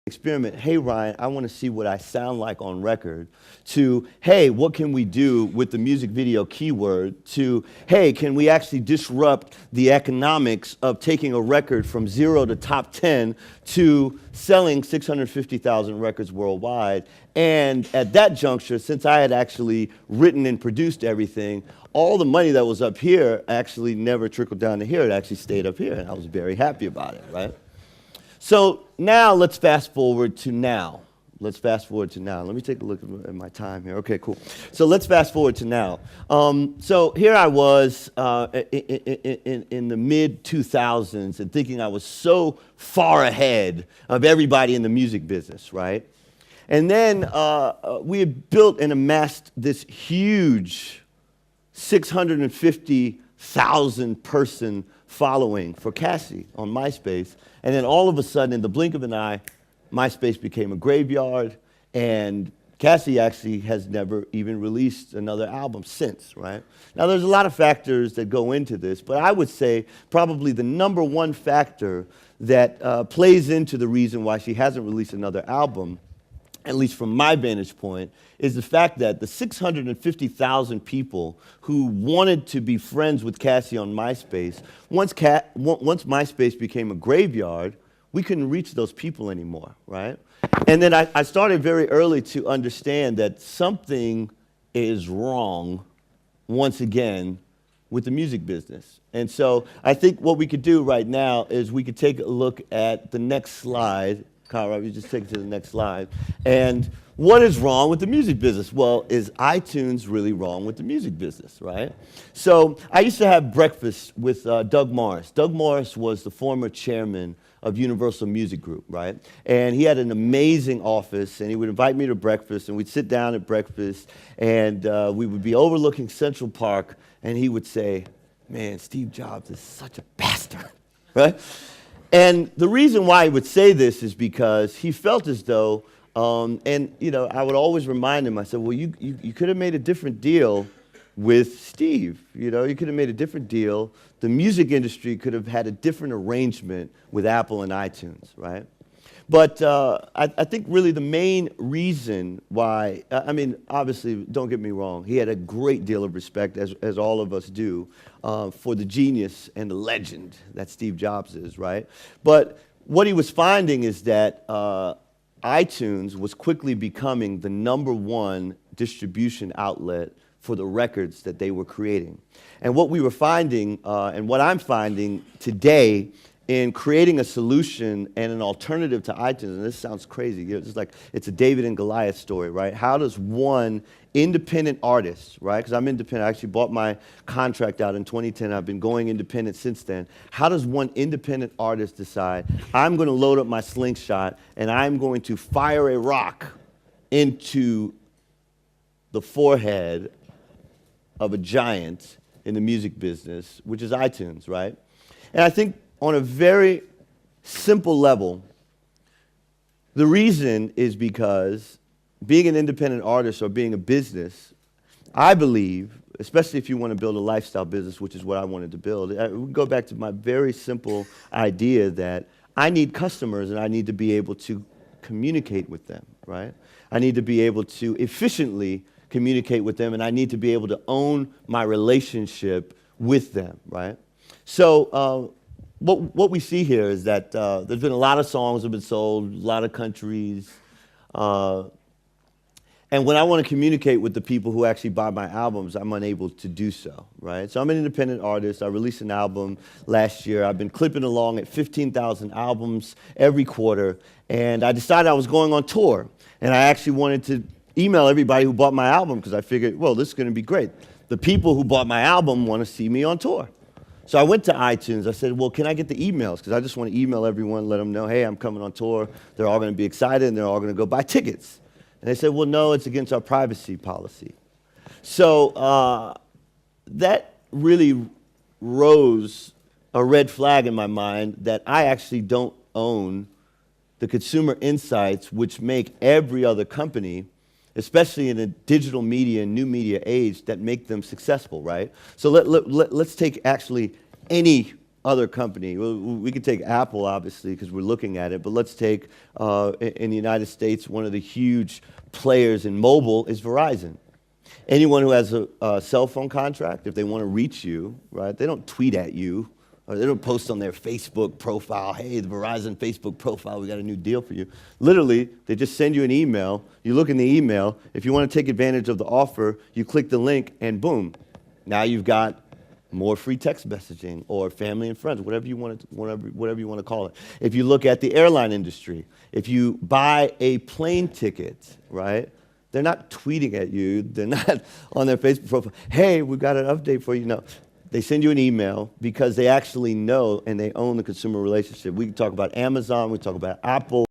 experiment, hey Ryan, I want to see what I sound like on record, to hey, what can we do with the music video keyword, to hey, can we actually disrupt the economics of taking a record from 0 to top 10 to selling 650,000 records worldwide. And at that juncture, since I had actually written and produced everything, all the money that was up here actually never trickled down to here. It actually stayed up here, and I was very happy about it, right? So now let's fast forward to now. Let's fast forward to now. Let me take a look at my time here. Okay, cool. So let's fast forward to now. So here I was in the mid-2000s and thinking I was so far ahead of everybody in the music business, right? And then we had built and amassed this huge 650,000 person following for Cassie on MySpace. And then all of a sudden, in the blink of an eye, MySpace became a graveyard, and Cassie actually has never even released another album since, right? Now, there's a lot of factors that go into this, but I would say probably the number one factor that plays into the reason why she hasn't released another album, at least from my vantage point, is the fact that the 650,000 people who wanted to be friends with Cassie on MySpace, once MySpace became a graveyard, we couldn't reach those people anymore, right? And then I started very early to understand that something is wrong, once again, with the music business. And so I think what we could do right now is we could take a look at the next slide. Conrad, you just take it to the next slide. And what is wrong with the music business? Well, is iTunes really wrong with the music business, right? So I used to have breakfast with Doug Morris. Doug Morris was the former chairman of Universal Music Group, right? And he had an amazing office, and he would invite me to breakfast, and we'd sit down at breakfast, and we would be overlooking Central Park, and he would say, man, Steve Jobs is such a bastard, right? And the reason why he would say this is because he felt as though, and you know, I would always remind him, I said, well, you could have made a different deal with Steve. You know, you could have made a different deal. The music industry could have had a different arrangement with Apple and iTunes, right? But I think really the main reason why, I mean, obviously, don't get me wrong, he had a great deal of respect, as all of us do, for the genius and the legend that Steve Jobs is, right? But what he was finding is that iTunes was quickly becoming the #1 distribution outlet for the records that they were creating. And what we were finding, and what I'm finding today, in creating a solution and an alternative to iTunes, and this sounds crazy, you know, it's like it's a David and Goliath story, right? How does one independent artist, right? Because I'm independent, I actually bought my contract out in 2010, I've been going independent since then. How does one independent artist decide, I'm going to load up my slingshot and I'm going to fire a rock into the forehead of a giant in the music business, which is iTunes, right? And I think on a very simple level, the reason is because being an independent artist or being a business, I believe, especially if you want to build a lifestyle business, which is what I wanted to build, we go back to my very simple idea that I need customers and I need to be able to communicate with them, right? I need to be able to efficiently communicate with them, and I need to be able to own my relationship with them, right? So what we see here is that there's been a lot of songs that have been sold, a lot of countries, and when I want to communicate with the people who actually buy my albums, I'm unable to do so, right? So I'm an independent artist. I released an album last year. I've been clipping along at 15,000 albums every quarter, and I decided I was going on tour, and I actually wanted to email everybody who bought my album because I figured, well, this is going to be great. The people who bought my album want to see me on tour. So I went to iTunes. I said, well, can I get the emails? Because I just want to email everyone, let them know, hey, I'm coming on tour. They're all going to be excited, and they're all going to go buy tickets. And they said, well, no, it's against our privacy policy. So that really rose a red flag in my mind that I actually don't own the consumer insights which make every other company, especially in a digital media and new media age, that make them successful, right? So let's take actually any other company. We could take Apple, obviously, because we're looking at it, but let's take, in the United States, one of the huge players in mobile is Verizon. Anyone who has a cell phone contract, if they want to reach you, right, they don't tweet at you, or they don't post on their Facebook profile, hey, the Verizon Facebook profile, we got a new deal for you. Literally, they just send you an email. You look in the email. If you want to take advantage of the offer, you click the link, and boom, now you've got more free text messaging or family and friends, whatever you want to call it. If you look at the airline industry, if you buy a plane ticket, right, they're not tweeting at you. They're not on their Facebook profile, hey, we've got an update for you. No. They send you an email because they actually know and they own the consumer relationship. We can talk about Amazon, we talk about Apple,